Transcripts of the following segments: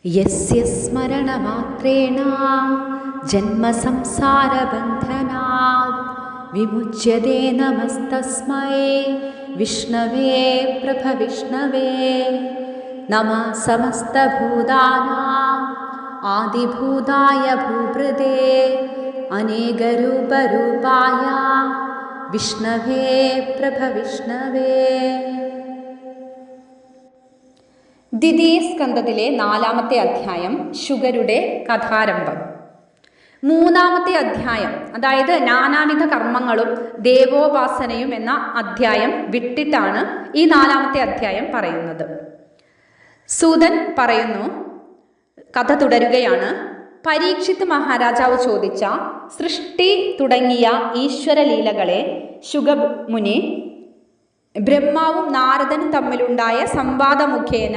യസ്യ സ്മരണമാത്രേണ ജന്മസംസാരബന്ധനാത് വിമുച്യതേ നമസ്തസ്മൈ വിഷ്ണവേ പ്രഭവിഷ്ണവേ. നമഃ സമസ്തഭൂതാനാം ആദിഭൂതായ ഭൂഭൃതേ അനേകരൂപരൂപായ വിഷ്ണവേ പ്രഭവിഷ്ണവേ. ദ്വിതീയ സ്കന്ധത്തിലെ 4-ാമത്തെ അധ്യായം ശുഗരുടെ കഥാരംഭം. 3-ാമത്തെ അധ്യായം, അതായത് നാനാവിധ കർമ്മങ്ങളും ദേവോപാസനയും എന്ന അധ്യായം വിട്ടിട്ടാണ് ഈ 4-ാമത്തെ അധ്യായം പറയുന്നത്. സൂതൻ പറയുന്നു, കഥ തുടരുകയാണ്. പരീക്ഷിത് മഹാരാജാവ് ചോദിച്ച സൃഷ്ടി തുടങ്ങിയ ഈശ്വരലീലകളെ ശുഗമുനി ബ്രഹ്മാവും നാരദനും തമ്മിലുണ്ടായ സംവാദമുഖേന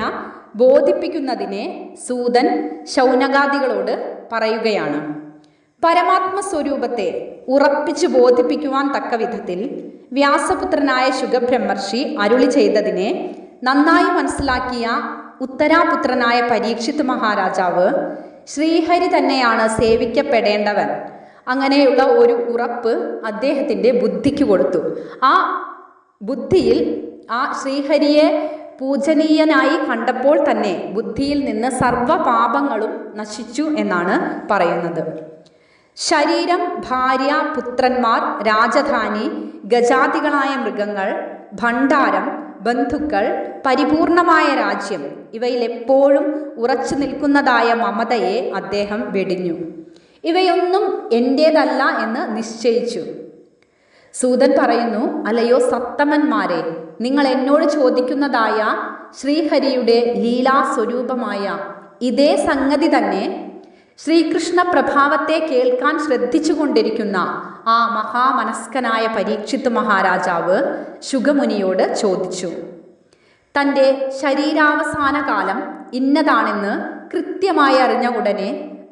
ബോധിപ്പിക്കുന്നതിനെ സൂതൻ ശൗനകാദികളോട് പറയുകയാണ്. പരമാത്മസ്വരൂപത്തെ ഉറപ്പിച്ചു ബോധിപ്പിക്കുവാൻ തക്ക വിധത്തിൽ വ്യാസപുത്രനായ ശുഗബ്രഹ്മർഷി അരുളി ചെയ്തതിനെ നന്നായി മനസ്സിലാക്കിയ ഉത്തരാപുത്രനായ പരീക്ഷിത് മഹാരാജാവ് ശ്രീഹരി തന്നെയാണ് സേവിക്കപ്പെടേണ്ടവൻ, അങ്ങനെയുള്ള ഒരു ഉറപ്പ് അദ്ദേഹത്തിൻ്റെ ബുദ്ധിക്ക് കൊടുത്തു. ആ ബുദ്ധിയിൽ ആ ശ്രീഹരിയെ പൂജനീയനായി കണ്ടപ്പോൾ തന്നെ ബുദ്ധിയിൽ നിന്ന് സർവ പാപങ്ങളും നശിച്ചു എന്നാണ് പറയുന്നത്. ശരീരം, ഭാര്യ, പുത്രന്മാർ, രാജധാനി, ഗജാതികളായ മൃഗങ്ങൾ, ഭണ്ഡാരം, ബന്ധുക്കൾ, പരിപൂർണമായ രാജ്യം, ഇവയിൽ എപ്പോഴും ഉറച്ചു നിൽക്കുന്നതായ മമതയെ അദ്ദേഹം വെടിഞ്ഞു. ഇവയൊന്നും എൻ്റേതല്ല എന്ന് നിശ്ചയിച്ചു. സൂതൻ പറയുന്നു, അല്ലയോ സത്തമന്മാരെ, നിങ്ങൾ എന്നോട് ചോദിക്കുന്നതായ ശ്രീഹരിയുടെ ലീലാസ്വരൂപമായ ഇതേ സംഗതി തന്നെ ശ്രീകൃഷ്ണ പ്രഭാവത്തെ കേൾക്കാൻ ശ്രദ്ധിച്ചു കൊണ്ടിരിക്കുന്ന ആ മഹാമനസ്കനായ പരീക്ഷിത് മഹാരാജാവ് ശുഗമുനിയോട് ചോദിച്ചു. തൻ്റെ ശരീരാവസാന കാലം ഇന്നതാണെന്ന് കൃത്യമായി അറിഞ്ഞ ഉടനെ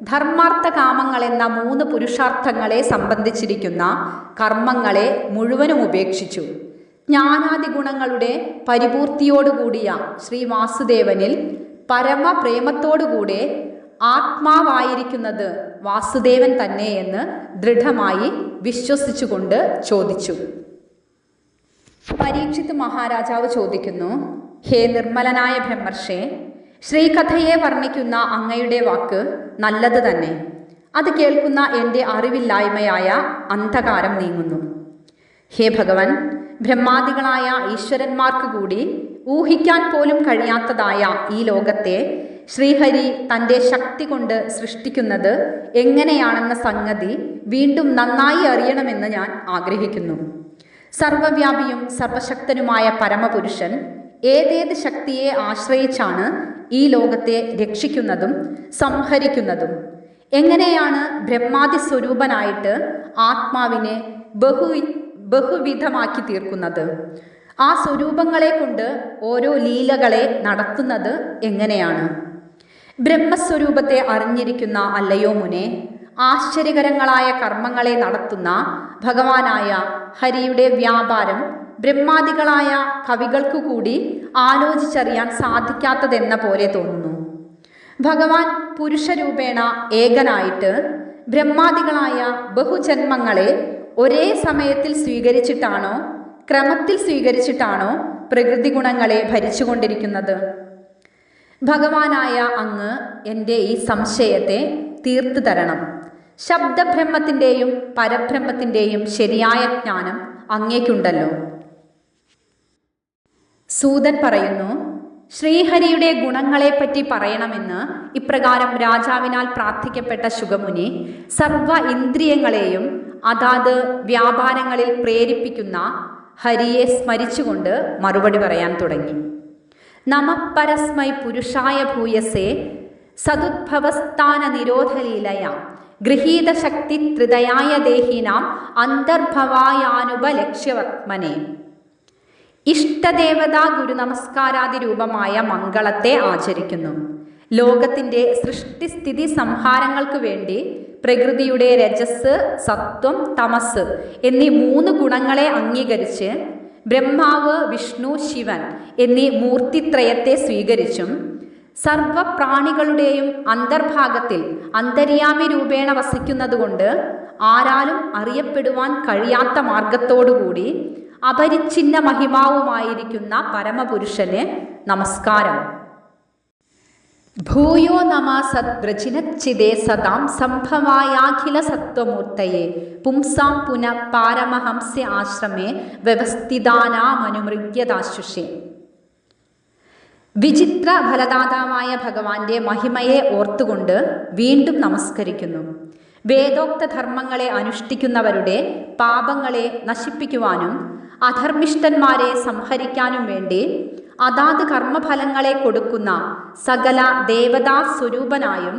ധർമാർത്ഥ കാമങ്ങളെന്ന 3 പുരുഷാർത്ഥങ്ങളെ സംബന്ധിച്ചിരിക്കുന്ന കർമ്മങ്ങളെ മുഴുവനും ഉപേക്ഷിച്ചു. ജ്ഞാനാദി ഗുണങ്ങളുടെ പരിപൂർത്തിയോടുകൂടിയ ശ്രീ വാസുദേവനിൽ പരമപ്രേമത്തോടുകൂടെ ആത്മാവായിരിക്കുന്നത് വാസുദേവൻ തന്നെ എന്ന് ദൃഢമായി വിശ്വസിച്ചുകൊണ്ട് ചോദിച്ചു. പരീക്ഷിത് മഹാരാജാവ് ചോദിക്കുന്നു, ഹേ നിർമ്മലനായ ബ്രഹ്മർഷേ, ശ്രീകഥയെ വർണ്ണിക്കുന്ന അങ്ങയുടെ വാക്ക് നല്ലത് തന്നെ. അത് കേൾക്കുന്ന എൻ്റെ അറിവില്ലായ്മയായ അന്ധകാരം നീങ്ങുന്നു. ഹേ ഭഗവൻ, ബ്രഹ്മാദികളായ ഈശ്വരന്മാർക്ക് കൂടി ഊഹിക്കാൻ പോലും കഴിയാത്തതായ ഈ ലോകത്തെ ശ്രീഹരി തൻ്റെ ശക്തി കൊണ്ട് സൃഷ്ടിക്കുന്നത് എങ്ങനെയാണെന്ന സംഗതി വീണ്ടും നന്നായി അറിയണമെന്ന് ഞാൻ ആഗ്രഹിക്കുന്നു. സർവവ്യാപിയും സർവശക്തനുമായ പരമപുരുഷൻ ഏതേത് ശക്തിയെ ആശ്രയിച്ചാണ് ഈ ലോകത്തെ രക്ഷിക്കുന്നതും സംഹരിക്കുന്നതും? എങ്ങനെയാണ് ബ്രഹ്മാദി സ്വരൂപനായിട്ട് ആത്മാവിനെ ബഹുവിധമാക്കി തീർക്കുന്നത്? ആ സ്വരൂപങ്ങളെ കൊണ്ട് ഓരോ ലീലകളെ നടത്തുന്നത് എങ്ങനെയാണ്? ബ്രഹ്മസ്വരൂപത്തെ അറിഞ്ഞിരിക്കുന്ന അല്ലയോ മുനെ, ആശ്ചര്യകരങ്ങളായ കർമ്മങ്ങളെ നടത്തുന്ന ഭഗവാനായ ഹരിയുടെ വ്യാപാരം ബ്രഹ്മാദികളായ കവികൾക്കു കൂടി ആലോചിച്ചറിയാൻ സാധിക്കാത്തതെന്ന പോലെ തോന്നുന്നു. ഭഗവാൻ പുരുഷരൂപേണ ഏകനായിട്ട് ബ്രഹ്മാദികളായ ബഹുജന്മങ്ങളെ ഒരേ സമയത്തിൽ സ്വീകരിച്ചിട്ടാണോ, ക്രമത്തിൽ സ്വീകരിച്ചിട്ടാണോ പ്രകൃതി ഗുണങ്ങളെ ഭരിച്ചുകൊണ്ടിരിക്കുന്നത്? ഭഗവാനായ അങ്ങ് എൻ്റെ ഈ സംശയത്തെ തീർത്തു തരണം. ശബ്ദബ്രഹ്മത്തിൻ്റെയും പരബ്രഹ്മത്തിൻ്റെയും ശരിയായ ജ്ഞാനം അങ്ങേക്കുണ്ടല്ലോ. സൂതൻ പറയുന്നു, ശ്രീഹരിയുടെ ഗുണങ്ങളെപ്പറ്റി പറയണമെന്ന് ഇപ്രകാരം രാജാവിനാൽ പ്രാർത്ഥിക്കപ്പെട്ട ശുഗമുനി സർവ ഇന്ദ്രിയങ്ങളെയും അതാത് വ്യാപാരങ്ങളിൽ പ്രേരിപ്പിക്കുന്ന ഹരിയെ സ്മരിച്ചുകൊണ്ട് മറുപടി പറയാൻ തുടങ്ങി. നമഃ പരസ്മൈ പുരുഷായ ഭൂയസേ സദുദ്ഭവസ്ഥാന നിരോധലീലയ ഗൃഹീത ശക്തി ത്രിതയായ ദേഹിനാം അന്തർഭവായാനുപലക്ഷ്യവർമ്മനെ. ഇഷ്ടദേവതാ ഗുരു നമസ്കാരാദി രൂപമായ മംഗളത്തെ ആചരിക്കുന്നു. ലോകത്തിൻ്റെ സൃഷ്ടിസ്ഥിതി സംഹാരങ്ങൾക്ക് വേണ്ടി പ്രകൃതിയുടെ രജസ്, സത്വം, തമസ് എന്നീ 3 ഗുണങ്ങളെ അംഗീകരിച്ച് ബ്രഹ്മാവ്, വിഷ്ണു, ശിവൻ എന്നീ മൂർത്തിത്രയത്തെ സ്വീകരിച്ചും സർവപ്രാണികളുടെയും അന്തർഭാഗത്തിൽ അന്തര്യാമി രൂപേണ വസിക്കുന്നതുകൊണ്ട് ആരാലും അറിയപ്പെടുവാൻ കഴിയാത്ത മാർഗത്തോടുകൂടി അപരിച്ഛിന്ന മഹിമാവുമായിരിക്കുന്ന പരമപുരുഷന് നമസ്കാരം. ഭൂയോ നമ സദ്വ്രജിനച്ഛിദേ സദാം സംഭവായാഖില സത്വമൂർത്തയേ പുംസാം പുനഃ പാരമഹംസ്യ ആശ്രമേ വ്യവസ്ഥിതാനാമനുമൃഗ്യദാശുഷേ. വിചിത്ര ഫലദാതാവായ ഭഗവാന്റെ മഹിമയെ ഓർത്തുകൊണ്ട് വീണ്ടും നമസ്കരിക്കുന്നു. വേദോക്ത ധർമ്മങ്ങളെ അനുഷ്ഠിക്കുന്നവരുടെ പാപങ്ങളെ നശിപ്പിക്കുവാനും അധർമ്മിഷ്ഠന്മാരെ സംഹരിക്കാനും വേണ്ടി അതാത് കർമ്മഫലങ്ങളെ കൊടുക്കുന്ന സകല ദേവതാ സ്വരൂപനായും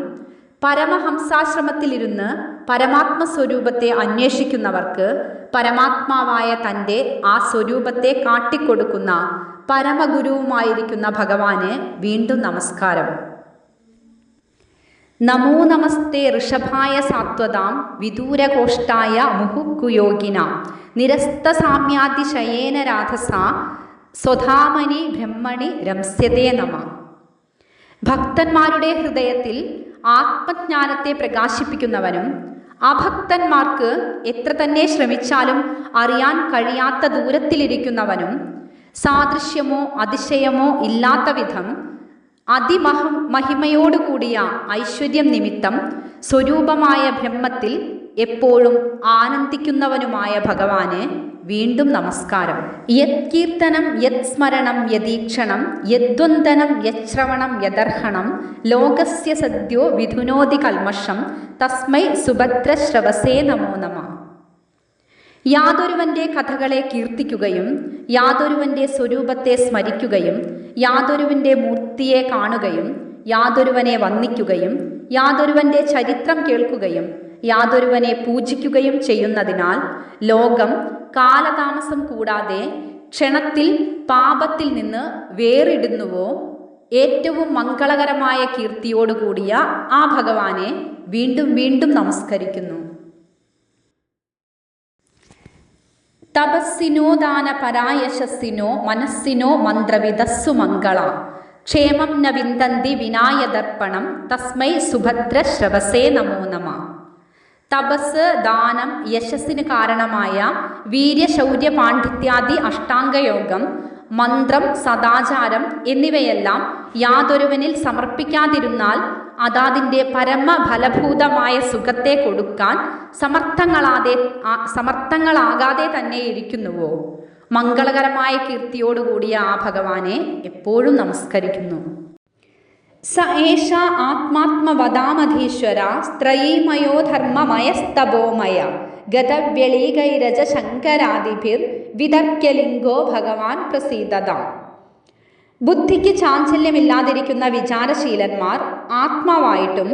പരമഹംസാശ്രമത്തിലിരുന്ന് പരമാത്മസ്വരൂപത്തെ അന്വേഷിക്കുന്നവർക്ക് പരമാത്മാവായ തൻ്റെ ആ സ്വരൂപത്തെ കാട്ടിക്കൊടുക്കുന്ന പരമഗുരുവുമായിരിക്കുന്ന ഭഗവാന് വീണ്ടും നമസ്കാരം. നമോ നമസ്തേ ഋഷഭായ സാത്വതാം വിദൂരകോഷ്ഠായ മുഹുക്കുയോഗിന നിരസ്തസാമ്യാതിശയേന രാധസ സ്വധാമനി ബ്രഹ്മണി രംസ്യതേ നമ. ഭക്തന്മാരുടെ ഹൃദയത്തിൽ ആത്മജ്ഞാനത്തെ പ്രകാശിപ്പിക്കുന്നവനും അഭക്തന്മാർക്ക് എത്ര തന്നെ ശ്രമിച്ചാലും അറിയാൻ കഴിയാത്ത ദൂരത്തിലിരിക്കുന്നവനും സാദൃശ്യമോ അതിശയമോ ഇല്ലാത്ത വിധം മഹിമയോടുകൂടിയ ഐശ്വര്യം നിമിത്തം സ്വരൂപമായ ബ്രഹ്മത്തിൽ എപ്പോഴും ആനന്ദിക്കുന്നവനുമായ ഭഗവാന് വീണ്ടും നമസ്കാരം. യത് കീർത്തനം യത് സ്മരണം യദീക്ഷണം യദ്വന്ദനം യശ്രവണം യദർഹണം ലോകസ്യ സദ്യോ വിധുനോതി കൽമഷം തസ്മൈ സുഭദ്രശ്രവസേ നമോ നമഃ. യാതൊരുവന്റെ കഥകളെ കീർത്തിക്കുകയും യാതൊരുവന്റെ സ്വരൂപത്തെ സ്മരിക്കുകയും യാതൊരുവന്റെ മൂർത്തിയെ കാണുകയും യാതൊരുവനെ വന്ദിക്കുകയും യാതൊരുവന്റെ ചരിത്രം കേൾക്കുകയും യാതൊരുവനെ പൂജിക്കുകയും ചെയ്യുന്നതിനാൽ ലോകം കാലതാമസം കൂടാതെ ക്ഷണത്തിൽ പാപത്തിൽ നിന്ന് വേറിടുന്നുവോ ഏറ്റവും മംഗളകരമായ കീർത്തിയോടുകൂടിയ ആ ഭഗവാനെ വീണ്ടും വീണ്ടും നമസ്കരിക്കുന്നു. തപസ്സിനോ ദാനപരായശസ്സിനോ മനസ്സിനോ മന്ത്രവിദസ്സു മംഗള ക്ഷേമം ന വിന്ദന്തി വിനായദർപ്പണം തസ്മൈ സുഭദ്രശ്രവസേ നമോ നമഃ. തപസ്, ദാനം, യശസ്സിന് കാരണമായ വീര്യശൗര്യ പാണ്ഡിത്യാദി അഷ്ടാംഗയോഗം, മന്ത്രം, സദാചാരം എന്നിവയെല്ലാം യാതൊരുവനിൽ സമർപ്പിക്കാതിരുന്നാൽ അതാതിൻ്റെ പരമഫലഭൂതമായ സുഖത്തെ കൊടുക്കാൻ സമർത്ഥങ്ങളാകാതെ തന്നെ ഇരിക്കുന്നുവോ മംഗളകരമായ കീർത്തിയോടുകൂടിയ ആ ഭഗവാനെ എപ്പോഴും നമസ്കരിക്കുന്നു. സ ഏഷ ആത്മാത്മവദാമധീശ്വര സ്ത്രയീമയോ ധർമ്മമയസ്തപോമയ ഗതവ്യളീകൈരജ ശങ്കരാദിഭിർ വിതർക്യലിംഗോ ഭഗവാൻ പ്രസീദതാം. ബുദ്ധിക്ക് ചാഞ്ചല്യമില്ലാതിരിക്കുന്ന വിചാരശീലന്മാർ ആത്മാവായിട്ടും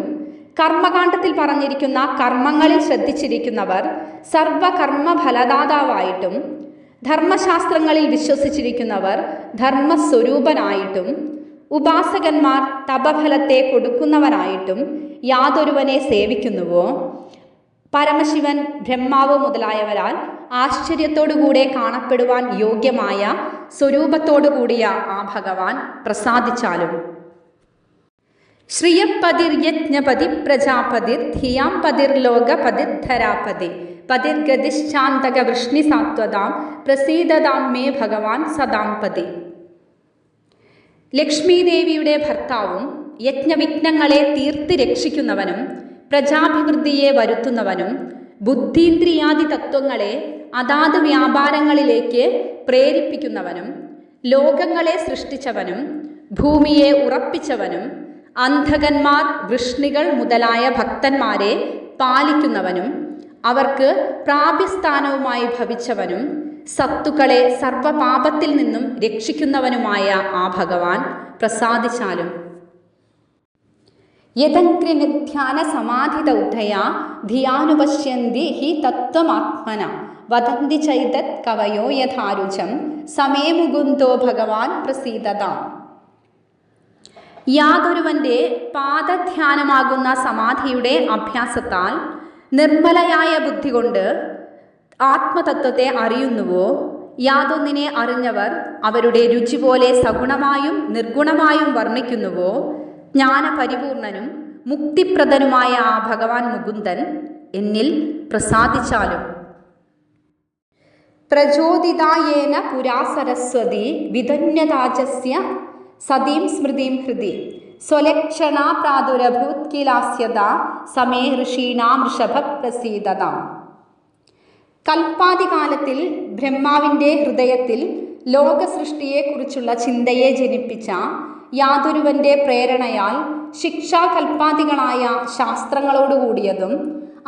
കർമ്മകാണ്ഡത്തിൽ പറഞ്ഞിരിക്കുന്ന കർമ്മങ്ങളിൽ ശ്രദ്ധിച്ചിരിക്കുന്നവർ സർവകർമ്മഫലദാതാവായിട്ടും ധർമ്മശാസ്ത്രങ്ങളിൽ വിശ്വസിച്ചിരിക്കുന്നവർ ധർമ്മസ്വരൂപനായിട്ടും ഉപാസകന്മാർ തപഫലത്തെ കൊടുക്കുന്നവനായിട്ടും യാതൊരുവനെ സേവിക്കുന്നുവോ പരമശിവൻ, ബ്രഹ്മാവ് മുതലായവരാൽ ആശ്ചര്യത്തോടുകൂടെ കാണപ്പെടുവാൻ യോഗ്യമായ സ്വരൂപത്തോടുകൂടിയ ആ ഭഗവാൻ പ്രസാദിച്ചാലും. ശ്രിയപതിർയജ്ഞപതി പ്രജാപതിർ ധിയാം പതിർലോകപതിർധരാപതി പതിർഗതിശ്ചാന്തക വൃഷ്ണിസാത്വതാം പ്രസീദതാം മേ ഭഗവാൻ സദാംപതി. ലക്ഷ്മീദേവിയുടെ ഭർത്താവും യജ്ഞവിഘ്നങ്ങളെ തീർത്ത് രക്ഷിക്കുന്നവനും പ്രജാഭിവൃദ്ധിയെ വരുത്തുന്നവനും ബുദ്ധീന്ദ്രിയാദി തത്വങ്ങളെ അതാത് വ്യാപാരങ്ങളിലേക്ക് പ്രേരിപ്പിക്കുന്നവനും ലോകങ്ങളെ സൃഷ്ടിച്ചവനും ഭൂമിയെ ഉറപ്പിച്ചവനും അന്ധകന്മാർ, വൃഷ്ണികൾ മുതലായ ഭക്തന്മാരെ പാലിക്കുന്നവനും അവർക്ക് പ്രാപ്യസ്ഥാനവുമായി ഭവിച്ചവനും സത്തുക്കളെ സർവപാപത്തിൽ നിന്നും രക്ഷിക്കുന്നവനുമായ ആ ഭഗവാൻ പ്രസാദിച്ചാലും. യദംഗ്രിനിധ്യാന സമാധിദൗദ്ധയ ധിയാനുപശ്യന്തി ഹി തത്വമാത്മന വദന്തി ചൈതത് കവയോ യഥാരുചം സമേ മുകുന്ദോ ഭഗവാൻ പ്രസീദതാം. യാതൊരുവന്റെ പാദധ്യാനമാകുന്ന സമാധിയുടെ അഭ്യാസത്താൽ നിർമ്മലയായ ബുദ്ധി കൊണ്ട് ആത്മതത്വത്തെ അറിയുന്നുവോ യാതൊന്നിനെ അറിഞ്ഞവർ അവരുടെ രുചി പോലെ സഗുണമായും നിർഗുണമായും വർണ്ണിക്കുന്നുവോ ജ്ഞാനപരിപൂർണനും മുക്തിപ്രദനുമായ ആ ഭഗവാൻ മുകുന്ദൻ എന്നിൽ പ്രസാദിച്ചാലും. പ്രചോദിതായേന പുരാ സരസ്വതി വിധന്യതാജസ്യ സതീം സ്മൃതിം ഹൃദി സ്വലക്ഷണാ പ്രാദുരഭൂത്കിലാസ്യത സമേ ഋഷീണാം ഋഷഭ പ്രസീദതാം. കൽപ്പാദികാലത്തിൽ ബ്രഹ്മാവിൻ്റെ ഹൃദയത്തിൽ ലോകസൃഷ്ടിയെക്കുറിച്ചുള്ള ചിന്തയെ ജനിപ്പിച്ച യാതൊരുവൻ്റെ പ്രേരണയാൽ ശിക്ഷാകൽപ്പാദികളായ ശാസ്ത്രങ്ങളോടുകൂടിയതും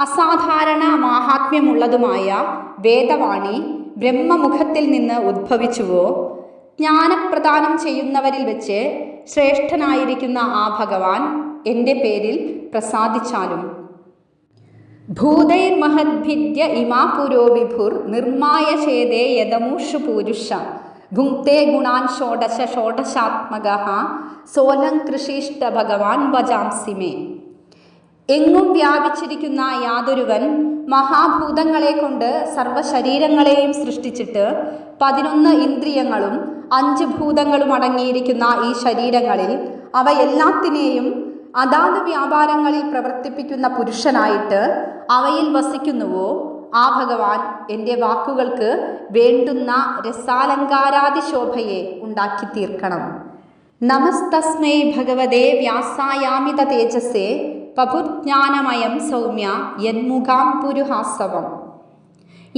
അസാധാരണ മാഹാത്മ്യമുള്ളതുമായ വേദവാണി ബ്രഹ്മമുഖത്തിൽ നിന്ന് ഉദ്ഭവിച്ചുവോ, ജ്ഞാനപ്രദാനം ചെയ്യുന്നവരിൽ വെച്ച് ശ്രേഷ്ഠനായിരിക്കുന്ന ആ ഭഗവാൻ എൻ്റെ പേരിൽ പ്രസാദിച്ചാലും. ഭൂതൈർമഹദ്ഭിദ്യ ഇമാ പുരോ വിഭുർ നിർമായ ചേതേ യദമൂഷു പൂരുഷ ഭുങ്ക്തേ ഗുണാൻ ഷോഡശ ഷോഡശാത്മകഃ സോലങ്കൃഷിഷ്ട ഭഗവാൻ വജാംസി മേ. എങ്ങും വ്യാപിച്ചിരിക്കുന്ന യാതൊരുവൻ മഹാഭൂതങ്ങളെ കൊണ്ട് സർവശരീരങ്ങളെയും സൃഷ്ടിച്ചിട്ട് 11 ഇന്ദ്രിയങ്ങളും 5 ഭൂതങ്ങളും അടങ്ങിയിരിക്കുന്ന ഈ ശരീരങ്ങളിൽ അവയെല്ലാത്തിനെയും അതാത് വ്യാപാരങ്ങളിൽ പ്രവർത്തിപ്പിക്കുന്ന പുരുഷനായിട്ട് അവയിൽ വസിക്കുന്നുവോ, ആ ഭഗവാൻ എൻ്റെ വാക്കുകൾക്ക് വേണ്ടുന്ന രസാലങ്കാരാദിശോഭയെ ഉണ്ടാക്കി തീർക്കണം. നമസ്തസ്മൈ ഭഗവതേ വ്യാസായാമിത തേജസേ പപുജ്ഞാനമയം സൗമ്യ യന്മുഖാം പുരുഹാസവം.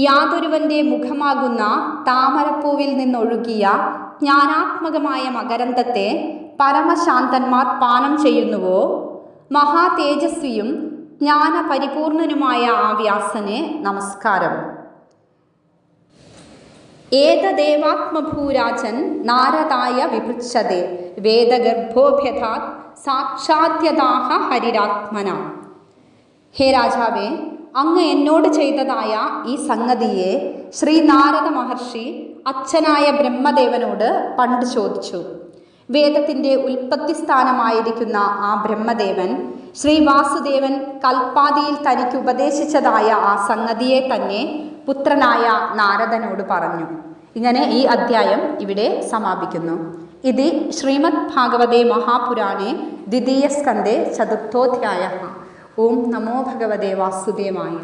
യാതൊരുവൻ്റെ മുഖമാകുന്ന താമരപ്പൂവിൽ നിന്നൊഴുകിയ ജ്ഞാനാത്മകമായ മകരന്തത്തെ പരമശാന്തന്മാർ പാനം ചെയ്യുന്നുവോ, മഹാതേജസ്വിയും ജ്ഞാനപരിപൂർണനുമായ ആ വ്യാസനെ നമസ്കാരം. ഏതദേവാത്മഭൂരാജൻ നാരദായ വിപൃച്ഛതേ വേദഗർഭോഭ്യഥാത് സാക്ഷാദ്യതാഹ ഹരിരാത്മന. ഹേ രാജാവേ, അങ്ങ് എന്നോട് ചെയ്തതായ ഈ സംഗതിയെ ശ്രീ നാരദ മഹർഷി അച്ഛനായ ബ്രഹ്മദേവനോട് പണ്ട് ചോദിച്ചു. വേദത്തിൻ്റെ ഉൽപ്പത്തി സ്ഥാനമായിരിക്കുന്ന ആ ബ്രഹ്മദേവൻ ശ്രീ വാസുദേവൻ കൽപ്പാദിയിൽ തനിക്ക് ഉപദേശിച്ചതായ ആ സംഗതിയെ തന്നെ പുത്രനായ നാരദനോട് പറഞ്ഞു. ഇങ്ങനെ ഈ അധ്യായം ഇവിടെ സമാപിക്കുന്നു. ഇത് ശ്രീമദ് ഭാഗവതേ മഹാപുരാണേ ദ്വിതീയ സ്കന്ധേ ചതുർത്ഥോധ്യായഃ. ഓം നമോ ഭഗവതേ വാസുദേവായ.